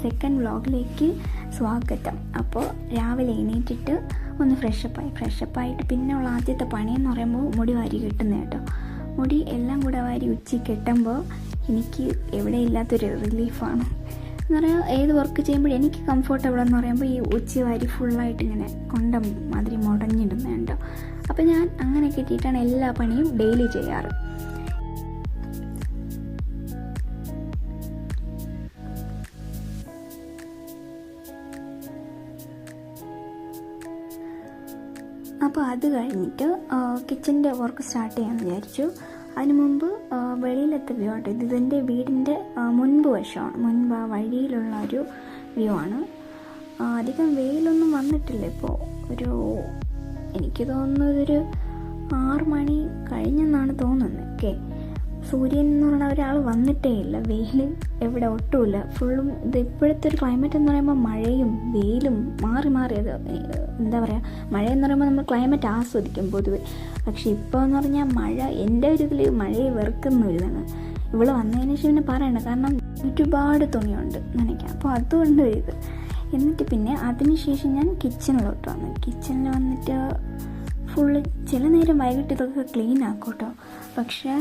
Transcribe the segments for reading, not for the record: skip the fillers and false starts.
Second വ്ളോഗിലേക്ക് സ്വാഗതം. അപ്പോൾ രാവിലെ എണീറ്റിട്ട് ഒന്ന് ഫ്രഷപ്പായിട്ട് പിന്നെ ഉള്ള ആദ്യത്തെ പണിയെന്ന് പറയുമ്പോൾ മുടി വാരി കെട്ടുന്നത് കേട്ടോ. മുടി എല്ലാം കൂടെ വാരി ഉച്ചി കെട്ടുമ്പോൾ എനിക്ക് എവിടെ ഇല്ലാത്തൊരു റിലീഫാണ് എന്ന് പറയാം. ഏത് വർക്ക് ചെയ്യുമ്പോഴും എനിക്ക് കംഫർട്ടബിൾ എന്ന് പറയുമ്പോൾ ഈ ഉച്ചി വാരി ഫുള്ളായിട്ട് ഇങ്ങനെ കൊണ്ട മാതിരി മുടഞ്ഞിടുന്നത് കേട്ടോ. അപ്പോൾ ഞാൻ അങ്ങനെ കെട്ടിയിട്ടാണ് എല്ലാ പണിയും ഡെയിലി ചെയ്യാറ്. അപ്പോൾ അത് കഴിഞ്ഞിട്ട് കിച്ചൻ്റെ വർക്ക് സ്റ്റാർട്ട് ചെയ്യാമെന്ന് വിചാരിച്ചു. അതിന് മുമ്പ് വെളിയിലത്തെ വ്യൂ ആട്ടോ. ഇതിൻ്റെ വീടിൻ്റെ മുൻപ് ആ വഴിയിലുള്ള ഒരു വ്യൂ ആണ്. അധികം വെയിലൊന്നും വന്നിട്ടില്ല ഇപ്പോൾ. എനിക്ക് തോന്നുന്നത് ഒരു 6 മണി കഴിഞ്ഞെന്നാണ് തോന്നുന്നത്. ഓക്കെ, സൂര്യൻ എന്ന് പറഞ്ഞാൽ ഒരാൾ വന്നിട്ടേ ഇല്ല. വെയിൽ എവിടെ ഒട്ടുമില്ല. ഫുള്ളും ഇത് ഇപ്പോഴത്തെ ഒരു ക്ലൈമറ്റ് എന്ന് പറയുമ്പോൾ മഴയും വെയിലും മാറി അത് എന്താ പറയുക, മഴ എന്ന് പറയുമ്പോൾ നമ്മൾ ക്ലൈമറ്റ് ആസ്വദിക്കും പൊതുവെ. പക്ഷെ ഇപ്പോൾ എന്ന് പറഞ്ഞാൽ മഴ എൻ്റെ ഒരു ഇതിൽ മഴയെ വെറുക്കുന്ന ഒരു ഇതാണ്. ഇവിടെ വന്നതിന് ശേഷം പിന്നെ പറയണ്ട, കാരണം ഒരുപാട് തുണിയുണ്ട് നനയ്ക്കാൻ. അപ്പോൾ അതുകൊണ്ട് ഇത് എന്നിട്ട് പിന്നെ അതിന് ശേഷം ഞാൻ കിച്ചണിലോട്ട് വന്നു. കിച്ചണിൽ വന്നിട്ട് ഫുള്ള് ചില നേരം വൈകിട്ട് ഇതൊക്കെ ക്ലീൻ ആക്കും കേട്ടോ. പക്ഷേ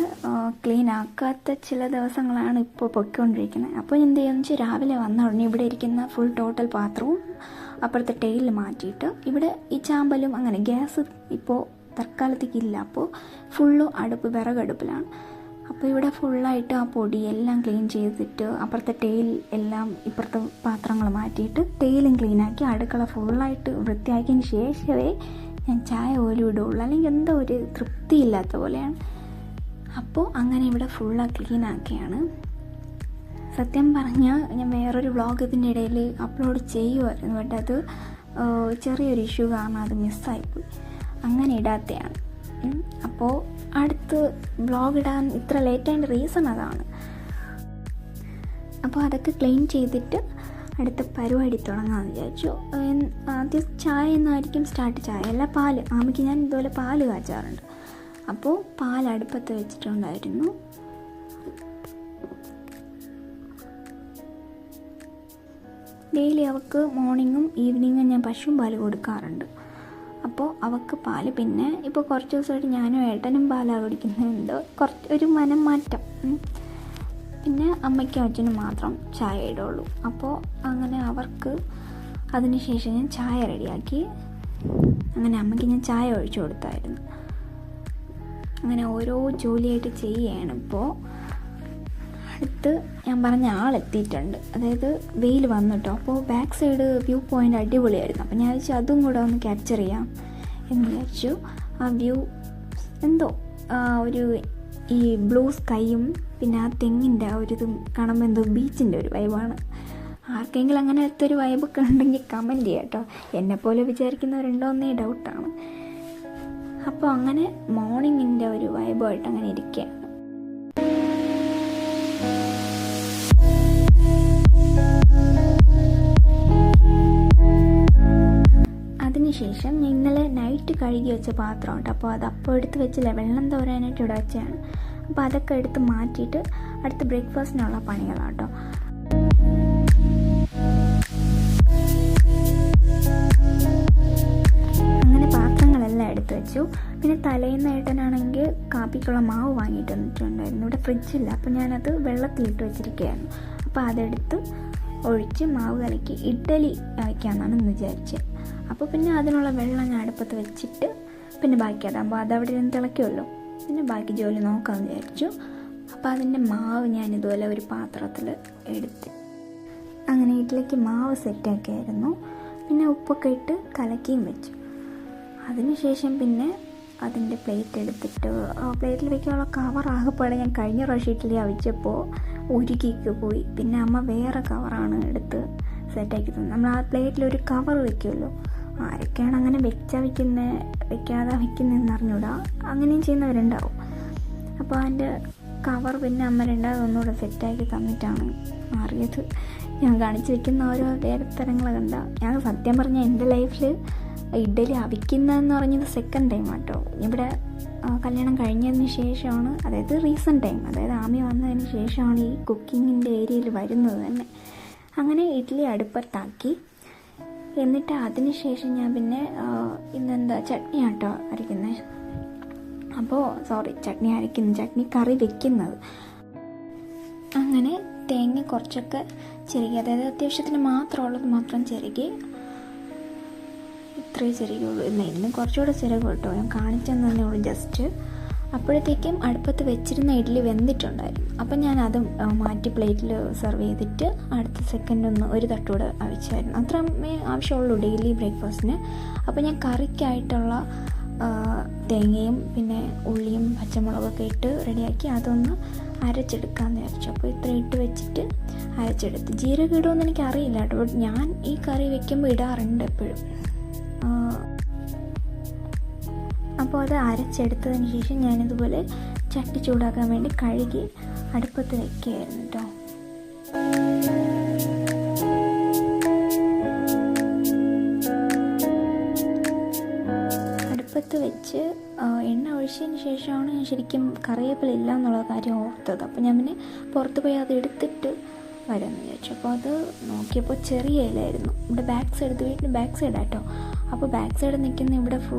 ക്ലീൻ ആക്കാത്ത ചില ദിവസങ്ങളാണ് ഇപ്പോൾ പൊയ്ക്കൊണ്ടിരിക്കുന്നത്. അപ്പോൾ എന്ത് ചെയ്യുമെന്ന് വെച്ചാൽ രാവിലെ വന്ന ഉടനെ ഇവിടെ ഇരിക്കുന്ന ഫുൾ ടോട്ടൽ പാത്രവും അപ്പുറത്തെ ടൈലിൽ മാറ്റിയിട്ട് ഇവിടെ ഈ ചാമ്പലും അങ്ങനെ ഗ്യാസ് ഇപ്പോൾ തൽക്കാലത്തേക്ക് ഇല്ല. അപ്പോൾ ഫുള്ള് വിറകടുപ്പിലാണ്. അപ്പോൾ ഇവിടെ ഫുള്ളായിട്ട് ആ പൊടി എല്ലാം ക്ലീൻ ചെയ്തിട്ട് അപ്പുറത്തെ ടൈൽ എല്ലാം ഇപ്പുറത്തെ പാത്രങ്ങൾ മാറ്റിയിട്ട് ടൈലും ക്ലീനാക്കി അടുക്കള ഫുള്ളായിട്ട് വൃത്തിയാക്കിയതിന് ശേഷമേ ഞാൻ ചായ പോലും ഇടുള്ളൂ, അല്ലെങ്കിൽ എന്തോ ഒരു തൃപ്തിയില്ലാത്ത പോലെയാണ്. അപ്പോൾ അങ്ങനെ ഇവിടെ ഫുള്ളാണ് ക്ലീനാക്കിയാണ്. സത്യം പറഞ്ഞാൽ ഞാൻ വേറൊരു വ്ളോഗ് ഇതിൻ്റെ ഇടയിൽ അപ്ലോഡ് ചെയ്യുമായിരുന്നു. ബട്ട് അത് ചെറിയൊരു ഇഷ്യൂ കാരണം അത് മിസ്സായിപ്പോയി. അങ്ങനെ ഇടാത്തതാണ്. അപ്പോൾ അടുത്ത് വ്ളോഗ് ഇടാൻ ഇത്ര ലേറ്റായതിൻ്റെ റീസൺ അതാണ്. അപ്പോൾ അതൊക്കെ ക്ലീൻ ചെയ്തിട്ട് അടുത്ത പരിപാടി തുടങ്ങാമെന്ന് വിചാരിച്ചു. ആദ്യം ചായ എന്നായിരിക്കും സ്റ്റാർട്ട്. ചായ അല്ല, പാല്. ആമയ്ക്ക് ഞാൻ ഇതുപോലെ പാല് കാച്ചാറുണ്ട്. അപ്പോൾ പാൽ അടുപ്പത്ത് വെച്ചിട്ടുണ്ടായിരുന്നു. ഡെയിലി അവൾക്ക് മോർണിംഗും ഈവനിങ്ങും ഞാൻ പശുവും പാല് കൊടുക്കാറുണ്ട്. അപ്പോൾ അവൾക്ക് പാല്, പിന്നെ ഇപ്പോൾ കുറച്ച് ദിവസമായിട്ട് ഞാനും ഏട്ടനും പാലാണ് കുടിക്കുന്നുണ്ട്. ഒരു മനം മാറ്റം. പിന്നെ അമ്മയ്ക്കും അച്ഛനും മാത്രം ചായ ഇടുള്ളൂ. അപ്പോൾ അങ്ങനെ അവർക്ക് അതിന് ശേഷം ഞാൻ ചായ റെഡിയാക്കി. അങ്ങനെ അമ്മയ്ക്ക് ഞാൻ ചായ ഒഴിച്ചു കൊടുത്തായിരുന്നു. അങ്ങനെ ഓരോ ജോലിയായിട്ട് ചെയ്യുകയാണ്. ഇപ്പോൾ അടുത്ത് ഞാൻ പറഞ്ഞ ആളെത്തിയിട്ടുണ്ട്. അതായത് വെയിൽ വന്നിട്ടോ. അപ്പോൾ ബാക്ക് സൈഡ് വ്യൂ പോയിൻ്റ് അടിപൊളിയായിരുന്നു. അപ്പോൾ ഞാൻ വിചാരിച്ചു അതും കൂടെ ഒന്ന് ക്യാപ്ചർ ചെയ്യാം എന്ന് വിചാരിച്ചു. ആ വ്യൂ എന്തോ ഒരു ഈ ബ്ലൂ സ്കൈയും പിന്നെ ആ തെങ്ങിൻ്റെ ആ ഒരു ഇതും കാണുമ്പോൾ എന്തോ ബീച്ചിൻ്റെ ഒരു വൈബാണ്. ആർക്കെങ്കിലും അങ്ങനത്തെ ഒരു വൈബൊക്കെ ഉണ്ടെങ്കിൽ കമൻറ്റ് ചെയ്യാം കേട്ടോ. എന്നെപ്പോലെ വിചാരിക്കുന്നവരുണ്ടോ എന്നേ ഡൗട്ടാണ്. അപ്പോൾ അങ്ങനെ മോർണിംഗിൻ്റെ ഒരു വൈബായിട്ട് അങ്ങനെ ഇരിക്കുകയാണ്. അതിനുശേഷം ഞാൻ ഇന്നലെ നൈറ്റ് കഴുകി വെച്ച പാത്രം ഉണ്ട്. അപ്പോൾ അത് അപ്പോൾ എടുത്ത് വെച്ചില്ല, വെള്ളം തോരാനായിട്ട് ഇവിടെ വെച്ചാണ്. അപ്പോൾ അതൊക്കെ എടുത്ത് മാറ്റിയിട്ട് അടുത്ത ബ്രേക്ക്ഫാസ്റ്റിനുള്ള പണികളാട്ടോ. അങ്ങനെ പാത്രങ്ങളെല്ലാം എടുത്ത് വെച്ചു. പിന്നെ തലേന്ന് ഏട്ടനാണെങ്കിൽ കാപ്പിക്കുള്ള മാവ് വാങ്ങിയിട്ട് വന്നിട്ടുണ്ടായിരുന്നു. ഇവിടെ ഫ്രിഡ്ജില്ല, അപ്പോൾ ഞാനത് വെള്ളത്തിലിട്ട് വെച്ചിരിക്കുകയായിരുന്നു. അപ്പോൾ അതെടുത്ത് ഒഴിച്ച് മാവ് കലക്കി ഇഡ്ഡലി വയ്ക്കാമെന്നാണ് വിചാരിച്ചത്. അപ്പോൾ പിന്നെ അതിനുള്ള വെള്ളം ഞാൻ അടുപ്പത്ത് വെച്ചിട്ട് പിന്നെ ബാക്കി അതാകുമ്പോൾ അതവിടെ നിന്ന് തിളയ്ക്കുമല്ലോ, പിന്നെ ബാക്കി ജോലി നോക്കാമെന്ന് വിചാരിച്ചു. അപ്പോൾ അതിൻ്റെ മാവ് ഞാൻ ഇതുപോലെ ഒരു പാത്രത്തിൽ എടുത്ത് അങ്ങനെ ഇഡ്ഡലിക്ക് മാവ് സെറ്റാക്കിയായിരുന്നു. പിന്നെ ഉപ്പൊക്കെ ഇട്ട് കലക്കിയും വെച്ചു. അതിനുശേഷം പിന്നെ അതിൻ്റെ പ്ലേറ്റ് എടുത്തിട്ട് പ്ലേറ്റിൽ വയ്ക്കാനുള്ള കവർ ആകെപ്പാടെ ഞാൻ കഴിഞ്ഞ പ്രാവശ്യം ഇഡ്ഡലി അവിച്ചപ്പോൾ ഉരുക്കിക്ക് പോയി. പിന്നെ അമ്മ വേറെ കവറാണ് എടുത്ത് സെറ്റാക്കി തന്നത്. നമ്മൾ ആ പ്ലേറ്റിലൊരു കവർ വയ്ക്കുമല്ലോ, ആരൊക്കെയാണ് അങ്ങനെ വെക്കാതെ വയ്ക്കുന്നതെന്ന് അറിഞ്ഞൂടാ. അങ്ങനെയും ചെയ്യുന്നവരുണ്ടാവും. അപ്പോൾ അതിൻ്റെ കവർ പിന്നെ അമ്മ രണ്ടാമത് ഒന്നുകൂടെ സെറ്റാക്കി തന്നിട്ടാണ് മാറിയത്. ഞാൻ കാണിച്ച് വയ്ക്കുന്ന ഓരോ വേരത്തരങ്ങൾ കണ്ട ഞാൻ സത്യം പറഞ്ഞാൽ എൻ്റെ ലൈഫിൽ ഇഡ്ഡലി അവിക്കുന്നതെന്ന് പറഞ്ഞത് സെക്കൻഡ് ടൈം കേട്ടോ. ഇവിടെ കല്യാണം കഴിഞ്ഞതിന് ശേഷമാണ്, അതായത് റീസെൻറ്റ് ടൈം, അതായത് ആമി വന്നതിന് ശേഷമാണ് ഈ കുക്കിങ്ങിൻ്റെ ഏരിയയിൽ വരുന്നത് തന്നെ. അങ്ങനെ ഇഡ്ഡലി അടുപ്പത്താക്കി. എന്നിട്ട് അതിന് ശേഷം ഞാൻ പിന്നെ ഇന്നെന്താ ചട്നി ആട്ടോ അരയ്ക്കുന്നത്. അപ്പോൾ ചട്നി കറി വെക്കുന്നത്. അങ്ങനെ തേങ്ങ കുറച്ചൊക്കെ ചിരകി, അതായത് അത്യാവശ്യത്തിന് മാത്രമുള്ളത് മാത്രം ചിരകി. ഇത്രയും ചിരകുള്ളൂ. ഇന്ന് കുറച്ചുകൂടെ ചിരകും കേട്ടോ, ഞാൻ കാണിച്ചെന്ന് തന്നെ ഉള്ളൂ ജസ്റ്റ്. അപ്പോഴത്തേക്കും അടുപ്പത്ത് വെച്ചിരുന്ന ഇഡ്ഡലി വെന്തിട്ടുണ്ടായിരുന്നു. അപ്പം ഞാൻ അതും മാറ്റി പ്ലേറ്റിൽ സെർവ് ചെയ്തിട്ട് അടുത്ത സെക്കൻഡ് ഒരു തട്ടൂടെ അവിച്ചായിരുന്നു. അത്രമേ ആവശ്യമുള്ളൂ ഡെയിലി ബ്രേക്ക്ഫാസ്റ്റിന്. അപ്പോൾ ഞാൻ കറിക്കായിട്ടുള്ള തേങ്ങയും പിന്നെ ഉള്ളിയും പച്ചമുളകൊക്കെ ഇട്ട് റെഡിയാക്കി അതൊന്ന് അരച്ചെടുക്കാമെന്ന് വിചാരിച്ചു. അപ്പോൾ ഇത്ര ഇട്ട് വെച്ചിട്ട് അരച്ചെടുത്ത്. ജീരകം ഇടുമെന്ന് എനിക്കറിയില്ല കേട്ടോ, ഞാൻ ഈ കറി വെക്കുമ്പോൾ ഇടാറുണ്ട് എപ്പോഴും. അപ്പോൾ അത് അരച്ചെടുത്തതിന് ശേഷം ഞാനിതുപോലെ ചട്ടി ചൂടാക്കാൻ വേണ്ടി കഴുകി അടുപ്പത്ത് വയ്ക്കുകയായിരുന്നു കേട്ടോ. അടുപ്പത്ത് വെച്ച് എണ്ണ ഒഴിച്ചതിന് ശേഷമാണ് ഞാൻ ശരിക്കും കറിവേപ്പില ഇല്ല എന്നുള്ള കാര്യം ഓർത്തത്. അപ്പോൾ ഞാൻ പിന്നെ പുറത്ത് പോയി അത് എടുത്തിട്ട് വരാമെന്ന് വിചാരിച്ചു. അപ്പോൾ അത് നോക്കിയപ്പോൾ ചെറിയ ഇലയായിരുന്നു. ഇവിടെ വീട്ടിന് ബാക്ക് സൈഡാട്ടോ. അപ്പോൾ ബാക്ക് സൈഡ് നിൽക്കുന്ന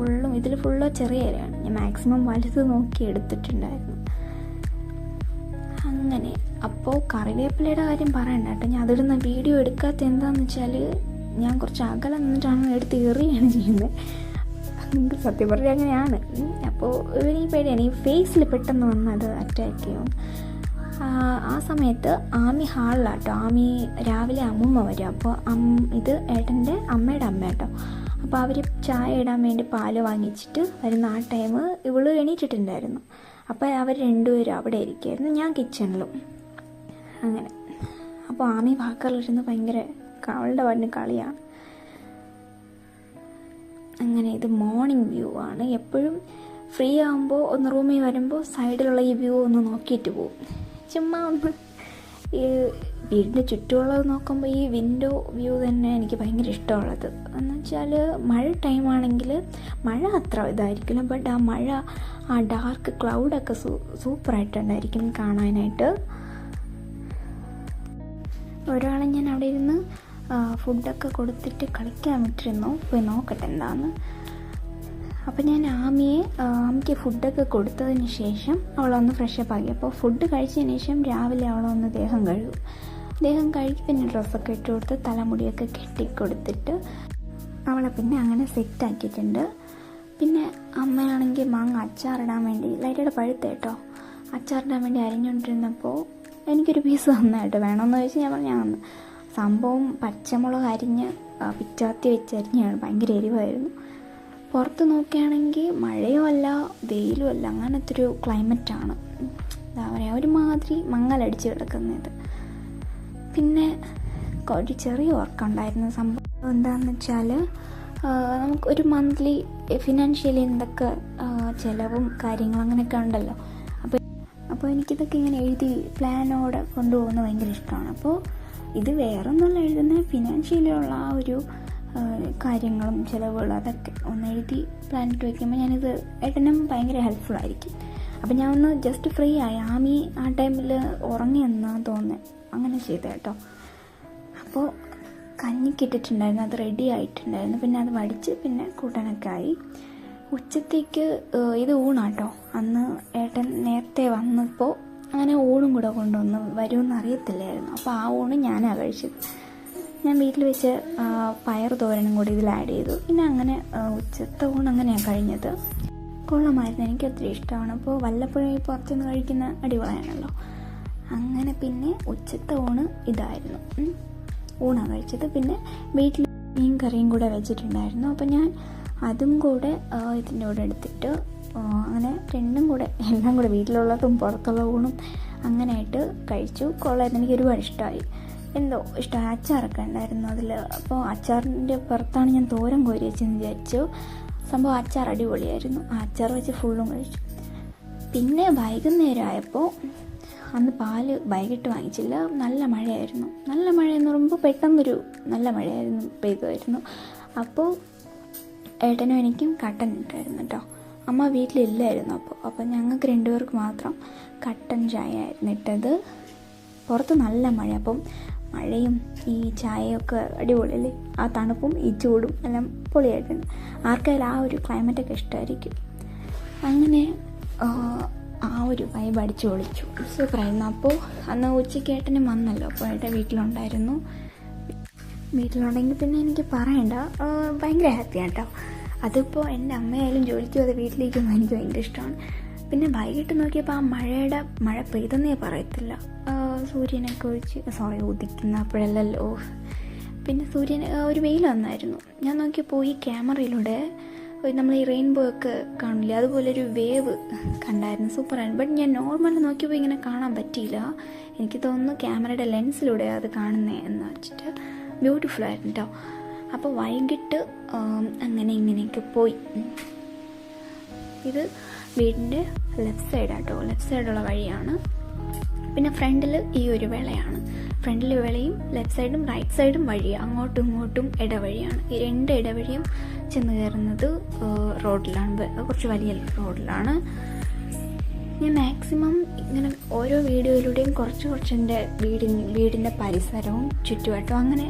ഇതിൽ ഫുള്ളോ ചെറിയ ഇലയാണ്. ഞാൻ മാക്സിമം വലുത് നോക്കി എടുത്തിട്ടുണ്ടായിരുന്നു. അങ്ങനെ അപ്പോൾ കറിവേപ്പിലയുടെ കാര്യം പറയണ്ട കേട്ടോ, ഞാൻ അതിടുന്ന വീഡിയോ എടുക്കാത്ത എന്താണെന്ന് വെച്ചാൽ ഞാൻ കുറച്ച് അകലെ നിന്നിട്ടാണ് എടുത്ത് എറിയാണ് ചെയ്യുന്നത്. നിങ്ങൾക്ക് സത്യം പറഞ്ഞാൽ അങ്ങനെയാണ്. അപ്പോൾ ഈ പേടിയാണ്, ഈ ഫേസിൽ പെട്ടെന്ന് വന്നത് അറ്റാക്ക് ചെയ്യും. ആ സമയത്ത് ആമി ഹാളിലാട്ടോ. ആമി രാവിലെ അമ്മൂമ്മ വരും. അപ്പോൾ ഇത് ഏട്ടൻ്റെ അമ്മയുടെ അമ്മ കേട്ടോ. അപ്പോൾ അവർ ചായ ഇടാൻ വേണ്ടി പാല് വാങ്ങിച്ചിട്ട് വരുന്ന ആ ടൈം ഇവള് എണീറ്റിട്ടുണ്ടായിരുന്നു. അപ്പോൾ അവർ രണ്ടുപേരും അവിടെ ഇരിക്കുകയായിരുന്നു, ഞാൻ കിച്ചണിലും. അങ്ങനെ അപ്പോൾ ആമി വാക്കറിലിരുന്ന് ഭയങ്കര അവളുടെ പാടിന് കളിയാണ്. അങ്ങനെ ഇത് മോർണിംഗ് വ്യൂ ആണ്. എപ്പോഴും ഫ്രീ ആകുമ്പോൾ ഒന്ന് റൂമിൽ വരുമ്പോൾ സൈഡിലുള്ള ഈ വ്യൂ ഒന്ന് നോക്കിയിട്ട് പോകും. ചുമ്മാ ഒന്ന് ഈ വീടിൻ്റെ ചുറ്റുമുള്ളത് നോക്കുമ്പോൾ ഈ വിൻഡോ വ്യൂ തന്നെ എനിക്ക് ഭയങ്കര ഇഷ്ടമുള്ളത്. എന്ന് വെച്ചാൽ മഴ ടൈമാണെങ്കിൽ മഴ അത്ര ഇതായിരിക്കില്ല, ബട്ട് ആ ഡാർക്ക് ക്ലൗഡൊക്കെ സൂപ്പറായിട്ടുണ്ടായിരിക്കും കാണാനായിട്ട്. ഒരാളെ ഞാൻ അവിടെ ഇരുന്ന് ഫുഡൊക്കെ കൊടുത്തിട്ട് കളിക്കാൻ വിട്ടിരുന്നു, പോയി നോക്കട്ടെ എന്താന്ന്. അപ്പോൾ ഞാൻ ആമിക്ക് ഫുഡൊക്കെ കൊടുത്തതിന് ശേഷം അവളൊന്ന് ഫ്രഷപ്പ് ആക്കി. അപ്പോൾ ഫുഡ് കഴിച്ചതിന് ശേഷം രാവിലെ അവളൊന്ന് ദേഹം കഴുകി പിന്നെ ഡ്രസ്സൊക്കെ ഇട്ട് കൊടുത്ത് തലമുടിയൊക്കെ കെട്ടിക്കൊടുത്തിട്ട് അവളെ പിന്നെ അങ്ങനെ സെറ്റാക്കിയിട്ടുണ്ട്. പിന്നെ അമ്മയാണെങ്കിൽ മാങ്ങ അച്ചാറിടാൻ വേണ്ടി ലൈറ്റയുടെ പഴുത്ത കേട്ടോ അച്ചാറിടാൻ വേണ്ടി അരിഞ്ഞുകൊണ്ടിരുന്നപ്പോൾ എനിക്കൊരു പീസ് തന്നായിട്ട് വേണമെന്ന് ചോദിച്ചാൽ ഞാൻ പറഞ്ഞു സംഭവം പച്ചമുളക് അരിഞ്ഞ് പിച്ചാത്തി വെച്ച് അരിഞ്ഞാണ്. ഭയങ്കര എരിവായിരുന്നു. പുറത്ത് നോക്കുകയാണെങ്കിൽ മഴയും അല്ല വെയിലും അല്ല, അങ്ങനത്തെ ഒരു ക്ലൈമറ്റാണ്. എന്താ പറയുക, ഒരുമാതിരി മങ്ങലടിച്ച് കിടക്കുന്നത്. പിന്നെ ഒരു ചെറിയ വർക്കുണ്ടായിരുന്നു. സംഭവം എന്താണെന്ന് വെച്ചാൽ നമുക്ക് ഒരു മന്ത്ലി ഫിനാൻഷ്യലി എന്തൊക്കെ ചിലവും കാര്യങ്ങളും അങ്ങനെയൊക്കെ ഉണ്ടല്ലോ. അപ്പോൾ എനിക്കിതൊക്കെ ഇങ്ങനെ എഴുതി പ്ലാനോടെ കൊണ്ടുപോകുന്നത് ഭയങ്കര ഇഷ്ടമാണ്. അപ്പോൾ ഇത് വേറൊന്നുമല്ല എഴുതുന്നത്, ഫിനാൻഷ്യലിയുള്ള ആ ഒരു കാര്യങ്ങളും ചിലവുകളും അതൊക്കെ ഒന്ന് എഴുതി പ്ലാനിട്ട് വയ്ക്കുമ്പോൾ ഞാനിത് ഏട്ടനും ഭയങ്കര ഹെൽപ്ഫുൾ ആയിരിക്കും. അപ്പം ഞാൻ ഒന്ന് ജസ്റ്റ് ഫ്രീ ആയി. ആമി ആ ടൈമിൽ ഉറങ്ങിയെന്നാണ് തോന്നുന്നത്, അങ്ങനെ ചെയ്ത കേട്ടോ. അപ്പോൾ കഞ്ഞിക്കിട്ടിട്ടുണ്ടായിരുന്നു, അത് റെഡി ആയിട്ടുണ്ടായിരുന്നു. പിന്നെ അത് വടിച്ച് പിന്നെ കൂട്ടാനൊക്കെ ആയി. ഉച്ചത്തേക്ക് ഇത് ഊണാട്ടോ. അന്ന് ഏട്ടൻ നേരത്തെ വന്നപ്പോൾ അങ്ങനെ ഊണും കൂടെ കൊണ്ടുവന്ന് വരുമെന്ന് അറിയത്തില്ലായിരുന്നു. അപ്പോൾ ആ ഊണ് ഞാനാണ് കഴിച്ചത്. ഞാൻ വീട്ടിൽ വെച്ച് പയർ തോരനും കൂടി ഇതിൽ ആഡ് ചെയ്തു. പിന്നെ അങ്ങനെ ഉച്ചത്തെ ഊണ് അങ്ങനെയാണ് കഴിഞ്ഞത്. കൊള്ളമായിരുന്നു, എനിക്ക് ഒത്തിരി ഇഷ്ടമാണ്. അപ്പോൾ വല്ലപ്പോഴും ഈ പുറത്തുനിന്ന് കഴിക്കുന്ന അടിപൊളിയാണല്ലോ. അങ്ങനെ പിന്നെ ഉച്ചത്തെ ഊണ് ഇതായിരുന്നു, ഊണാണ് കഴിച്ചത്. പിന്നെ വീട്ടിൽ മീൻ കറിയും കൂടെ വെച്ചിട്ടുണ്ടായിരുന്നു. അപ്പോൾ ഞാൻ അതും കൂടെ ഇതിൻ്റെ കൂടെ എടുത്തിട്ട് അങ്ങനെ രണ്ടും കൂടെ എല്ലാം കൂടെ വീട്ടിലുള്ളതും പുറത്തുള്ള ഊണും അങ്ങനെയായിട്ട് കഴിച്ചു. കൊള്ളായിരുന്നു, എനിക്ക് ഒരുപാട് ഇഷ്ടമായി. എന്തോ ഇഷ്ടമായി. അച്ചാറൊക്കെ ഉണ്ടായിരുന്നു അതിൽ. അപ്പോൾ അച്ചാറിൻ്റെ പുറത്താണ് ഞാൻ തോരൻ കോരി വെച്ചെന്ന് വിചാരിച്ചു. സംഭവം അച്ചാർ അടിപൊളിയായിരുന്നു. ആ അച്ചാർ വെച്ച് ഫുള്ളും കഴിച്ചു. പിന്നെ വൈകുന്നേരം ആയപ്പോൾ അന്ന് പാല് വൈകിട്ട് വാങ്ങിച്ചില്ല, നല്ല മഴയായിരുന്നു. നല്ല മഴയെന്ന് പറയുമ്പോൾ പെട്ടെന്നൊരു നല്ല മഴയായിരുന്നു, പെയ്തുമായിരുന്നു. അപ്പോൾ ഏട്ടനും എനിക്കും കട്ടൻ ഇട്ടായിരുന്നു കേട്ടോ. അമ്മ വീട്ടിലില്ലായിരുന്നു. അപ്പോൾ ഞങ്ങൾക്ക് രണ്ടുപേർക്ക് മാത്രം കട്ടൻ ചായ ആയിരുന്നു ഇട്ടത്. പുറത്ത് നല്ല മഴ. അപ്പം മഴയും ഈ ചായയൊക്കെ അടിപൊളിയല്ലേ, ആ തണുപ്പും ഈ ചൂടും എല്ലാം പൊളിയായിട്ടുണ്ട്. ആർക്കായാലും ആ ഒരു ക്ലൈമറ്റൊക്കെ ഇഷ്ടമായിരിക്കും. അങ്ങനെ ആ ഒരു വൈബ് അടിച്ചു പൊളിച്ചു, സൂപ്പറായിരുന്നു. അപ്പോൾ അന്ന് ഉച്ചയ്ക്ക് ഏട്ടനും വന്നല്ലോ, അപ്പോൾ ഏട്ടൻ വീട്ടിലുണ്ടായിരുന്നു. വീട്ടിലുണ്ടെങ്കിൽ പിന്നെ എനിക്ക് പറയണ്ട, ഭയങ്കര ഹാപ്പിയാണ് കേട്ടോ. അതിപ്പോൾ എൻ്റെ അമ്മയായാലും ജോലിക്ക് പോകാതെ വീട്ടിലേക്കുമ്പോൾ എനിക്ക് ഭയങ്കര ഇഷ്ടമാണ്. പിന്നെ വൈകിട്ട് നോക്കിയപ്പോൾ ആ മഴ പെയ്തെന്നേ പറയത്തില്ല. സൂര്യനൊക്കെ ഉദിക്കുന്ന അപ്പോഴല്ലല്ലോ. പിന്നെ ഒരു വെയിൽ വന്നായിരുന്നു. ഞാൻ നോക്കിയപ്പോൾ ഈ ക്യാമറയിലൂടെ നമ്മൾ ഈ റെയിൻബോ ഒക്കെ കാണില്ലേ, അതുപോലൊരു വേവ് കണ്ടായിരുന്നു, സൂപ്പറായിരുന്നു. ബട്ട് ഞാൻ നോർമൽ നോക്കിയപ്പോൾ ഇങ്ങനെ കാണാൻ പറ്റിയില്ല. എനിക്ക് തോന്നുന്നു ക്യാമറയുടെ ലെൻസിലൂടെ അത് കാണുന്നേ എന്ന് വെച്ചിട്ട് ബ്യൂട്ടിഫുൾ ആയിരുന്നു കേട്ടോ. അപ്പോൾ വൈകിട്ട് അങ്ങനെ ഇങ്ങനെയൊക്കെ പോയി. ഇത് വീടിൻ്റെ ലെഫ്റ്റ് സൈഡാട്ടോ, ലെഫ്റ്റ് സൈഡുള്ള വഴിയാണ്. പിന്നെ ഫ്രണ്ടിൽ ഈ ഒരു വിളയാണ്, ഫ്രണ്ടിൽ വിളയും ലെഫ്റ്റ് സൈഡും റൈറ്റ് സൈഡും വഴിയാണ്, അങ്ങോട്ടും ഇങ്ങോട്ടും ഇടവഴിയാണ്. ഈ 2 ഇടവഴിയും ചെന്ന് കയറുന്നത് റോഡിലാണ്, കുറച്ച് വലിയ റോഡിലാണ്. ഞാൻ മാക്സിമം ഇങ്ങനെ ഓരോ വീഡിയോയിലൂടെയും കുറച്ച് എൻ്റെ വീടിൻ്റെ പരിസരവും ചുറ്റുവട്ടവും അങ്ങനെ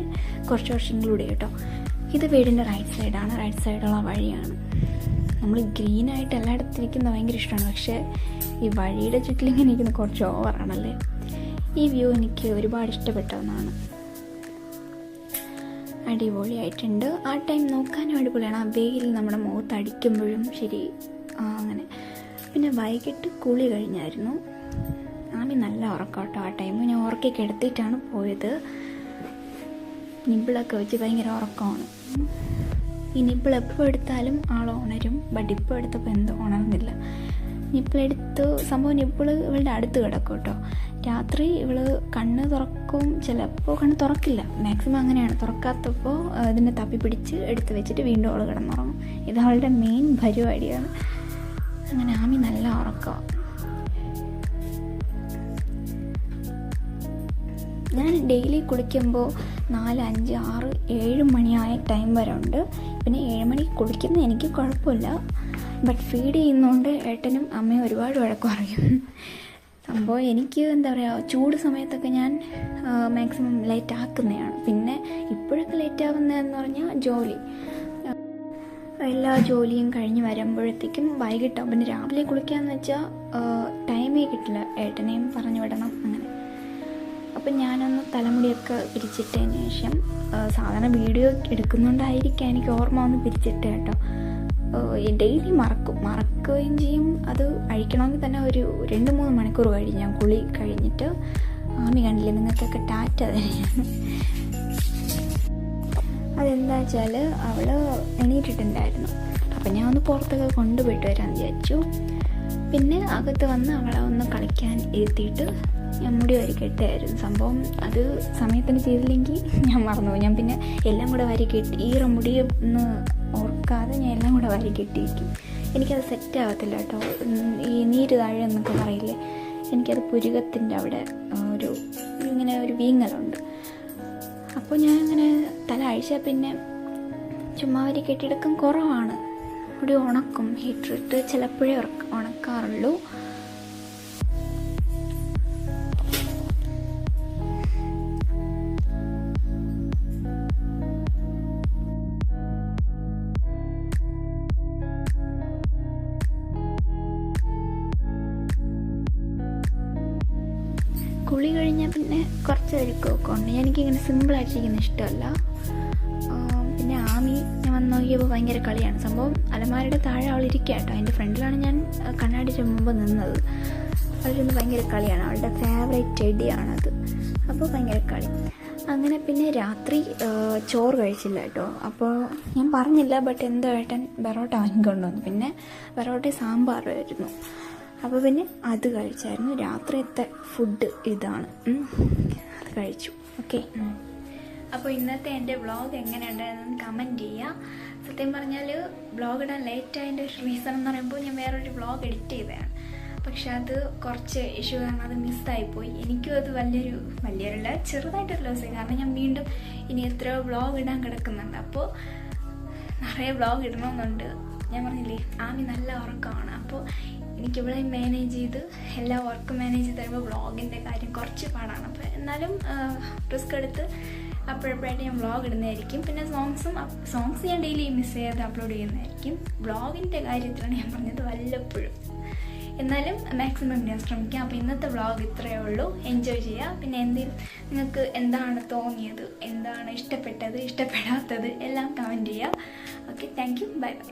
കുറച്ചും കൂടി കേട്ടോ. ഇത് വീടിൻ്റെ റൈറ്റ് സൈഡാണ്, റൈറ്റ് സൈഡുള്ള വഴിയാണ്. നമ്മൾ ഗ്രീനായിട്ട് എല്ലായിടത്തും ഇരിക്കുന്നത് ഭയങ്കര ഇഷ്ടമാണ്, പക്ഷേ ഈ വഴിയുടെ ചുറ്റിലിങ്ങനെ ഇരിക്കുന്നത് കുറച്ച് ഓവറാണല്ലേ. ഈ വ്യൂ എനിക്ക് ഒരുപാട് ഇഷ്ടപ്പെട്ടതാണ്, അടിപൊളിയായിട്ടുണ്ട്. ആ ടൈം നോക്കാനും അടിപൊളിയാണ്, ആ വെയിൽ നമ്മുടെ മുഖത്ത് അടിക്കുമ്പോഴും ശരി അങ്ങനെ. പിന്നെ വൈകിട്ട് കുളി കഴിഞ്ഞായിരുന്നു. ആമി നല്ല ഉറക്കം കേട്ടോ. ആ ടൈം ഞാൻ ഉറക്കൊക്കെ എടുത്തിട്ടാണ് പോയത്. നിബിളൊക്കെ വെച്ച് ഭയങ്കര ഉറക്കമാണ്. ഈ നിബിൾ എപ്പോൾ എടുത്താലും ആൾ ഉണരും, ബട്ട് ഇപ്പോൾ എടുത്തപ്പോൾ എന്തോ ഉണർന്നില്ല. നിപ്പിളെടുത്ത് സംഭവം ഇവളുടെ അടുത്ത് കിടക്കും കേട്ടോ. രാത്രി ഇവള് കണ്ണ് തുറക്കും, ചിലപ്പോൾ കണ്ണ് തുറക്കില്ല, മാക്സിമം അങ്ങനെയാണ്. തുറക്കാത്തപ്പോൾ ഇതിനെ തപ്പി പിടിച്ച് എടുത്ത് വെച്ചിട്ട് വീണ്ടും അവൾ കിടന്നുറങ്ങും. ഇത് അവളുടെ മെയിൻ പരിപാടിയാണ്. അങ്ങനെ ആമി നല്ല ഉറക്കമാണ്. ഞാൻ ഡെയിലി കുളിക്കുമ്പോൾ 4, 5, 6, 7 മണിയായ ടൈം വരെ ഉണ്ട്. പിന്നെ 7 മണിക്ക് കുളിക്കുന്ന എനിക്ക് കുഴപ്പമില്ല, ബട്ട് ഫീഡ് ചെയ്യുന്നതുകൊണ്ട് ഏട്ടനും അമ്മയും ഒരുപാട് വഴക്ക് പറയും. സംഭവം എനിക്ക് എന്താ പറയുക, ചൂട് സമയത്തൊക്കെ ഞാൻ മാക്സിമം ലേറ്റ് ആക്കുന്നതാണ്. പിന്നെ ഇപ്പോഴൊക്കെ ലേറ്റ് ആവുന്നതെന്ന് പറഞ്ഞാൽ എല്ലാ ജോലിയും കഴിഞ്ഞ് വരുമ്പോഴത്തേക്കും വൈകിട്ടാവും. പിന്നെ രാവിലെ കുളിക്കാമെന്ന് വെച്ചാൽ ടൈമേ കിട്ടില്ല, ഏട്ടനെയും പറഞ്ഞു വിടണം അങ്ങനെ. അപ്പം ഞാനൊന്ന് തലമുടിയൊക്കെ പിരിച്ചിട്ടതിന് ശേഷം, സാധാരണ വീഡിയോ എടുക്കുന്നുണ്ടായിരിക്കാം എനിക്ക് ഓർമ്മ ഒന്ന് പിരിച്ചിട്ട് കേട്ടോ. ഡെയിലി മറക്കുകയും ചെയ്യും. അത് അഴിക്കണമെങ്കിൽ തന്നെ ഒരു 2-3 മണിക്കൂർ കഴിഞ്ഞ് ഞാൻ കുളി കഴിഞ്ഞിട്ട്. ആമി കണ്ടില്ലേ, നിങ്ങൾക്കൊക്കെ ടാറ്റ തന്നെയാണ്. അതെന്താ വെച്ചാൽ അവൾ എണീറ്റിട്ടുണ്ടായിരുന്നു. അപ്പം ഞാൻ ഒന്ന് പുറത്തൊക്കെ കൊണ്ടുപോയിട്ട് വരാമെന്ന് വിചാരിച്ചു. പിന്നെ അകത്ത് വന്ന് അവളെ ഒന്ന് കളിക്കാൻ ഇരുത്തിയിട്ട് ഞാൻ മുടി വരി കെട്ടായിരുന്നു. സംഭവം അത് സമയത്തിന് ചെയ്തില്ലെങ്കിൽ ഞാൻ മറന്നുപോയി. ഞാൻ പിന്നെ എല്ലാം കൂടെ വരി കെട്ടി, ഈറ മുടി ഒന്ന് ഓർക്കാതെ ഞാൻ എല്ലാം കൂടെ വരി കെട്ടിയിരിക്കും. എനിക്കത് സെറ്റ് ആകത്തില്ല കേട്ടോ. ഈ നീര് താഴെ എന്നൊക്കെ പറയില്ലേ, എനിക്കത് പുരുകത്തിൻ്റെ അവിടെ ഇങ്ങനെ ഒരു വീങ്ങലുണ്ട്. അപ്പോൾ ഞാൻ അങ്ങനെ തല അഴിച്ചാൽ പിന്നെ ചുമ്മാ വരി കെട്ടിയെടുക്കും കുറവാണ്. മുടി ഉണക്കും, ഹീറ്ററിട്ട് ചിലപ്പോഴേ ഉണക്കാറുള്ളൂ. കുളി കഴിഞ്ഞാൽ പിന്നെ കുറച്ച് ഒരുക്കമൊക്കെ ഉണ്ട്. എനിക്കിങ്ങനെ സിമ്പിളായിട്ടിരിക്കുന്ന ഇഷ്ടമല്ല. പിന്നെ ആമി ഞാൻ വന്ന് നോക്കിയപ്പോൾ ഭയങ്കര കളിയാണ്. സംഭവം അലമാരയുടെ താഴെ അവളിരിക്കുക കേട്ടോ. അതിൻ്റെ ഫ്രണ്ടിലാണ് ഞാൻ കണ്ണാടിക്ക് മുമ്പ് നിന്നത്. അവളിരുന്ന് ഭയങ്കര കളിയാണ്, അവളുടെ ഫേവറേറ്റ് ചെടിയാണത്. അപ്പോൾ ഭയങ്കര കളി. അങ്ങനെ പിന്നെ രാത്രി ചോറ് കഴിച്ചില്ല കേട്ടോ. അപ്പോൾ ഞാൻ പറഞ്ഞില്ല, ബട്ട് എന്തോ ഏട്ടൻ ബെറോട്ട വാങ്ങിക്കൊണ്ടുവന്നു. പിന്നെ ബെറോട്ട സാമ്പാറായിരുന്നു. അപ്പോൾ പിന്നെ അത് കഴിച്ചായിരുന്നു. രാത്രിയത്തെ ഫുഡ് ഇതാണ്, അത് കഴിച്ചു. ഓക്കെ, അപ്പോൾ ഇന്നത്തെ എൻ്റെ വ്ളോഗ് എങ്ങനെയുണ്ടായിരുന്നു കമൻറ്റ് ചെയ്യുക. സത്യം പറഞ്ഞാൽ വ്ളോഗ് ഇടാൻ ലേറ്റായതിൻ്റെ റീസൺ എന്ന് പറയുമ്പോൾ ഞാൻ വേറൊരു വ്ളോഗ് എഡിറ്റ് ചെയ്തതാണ്. പക്ഷെ അത് കുറച്ച് ഇഷ്യൂ കാരണം അത് മിസ്സായിപ്പോയി. എനിക്കും അത് വലിയൊരുള്ള ചെറുതായിട്ടൊരു ലോസ്. കാരണം ഞാൻ വീണ്ടും ഇനി എത്രയോ വ്ളോഗ് ഇടാൻ കിടക്കുന്നുണ്ട്. അപ്പോൾ നിറയെ വ്ളോഗ് ഇടണമെന്നുണ്ട്. ഞാൻ പറഞ്ഞില്ലേ, ആമി നല്ല ഉറക്കമാണ്. അപ്പോൾ അപ്പോൾ എനിക്കിവിടെ മാനേജ് ചെയ്ത് എല്ലാ വർക്കും മാനേജ് ചെയ്ത് തരുമ്പോൾ വ്ളോഗിൻ്റെ കാര്യം കുറച്ച് പാടാണ്. അപ്പോൾ എന്നാലും റിസ്ക് എടുത്ത് അപ്പോഴപ്പോഴായിട്ട് ഞാൻ വ്ളോഗ് ഇടുന്നതായിരിക്കും. പിന്നെ സോങ്സ് ഞാൻ ഡെയിലി മിസ് ചെയ്യാതെ അപ്ലോഡ് ചെയ്യുന്നതായിരിക്കും. വ്ളോഗിൻ്റെ കാര്യത്തിലാണ് ഞാൻ പറഞ്ഞത് വല്ലപ്പോഴും, എന്നാലും മാക്സിമം ഞാൻ ശ്രമിക്കാം. അപ്പോൾ ഇന്നത്തെ വ്ളോഗ് ഇത്രയേ ഉള്ളൂ. എൻജോയ് ചെയ്യുക. പിന്നെ നിങ്ങൾക്ക് എന്താണ് തോന്നിയത്, എന്താണ് ഇഷ്ടപ്പെട്ടത്, ഇഷ്ടപ്പെടാത്തത് എല്ലാം കമൻറ്റ് ചെയ്യുക. Okay, thank you, bye bye.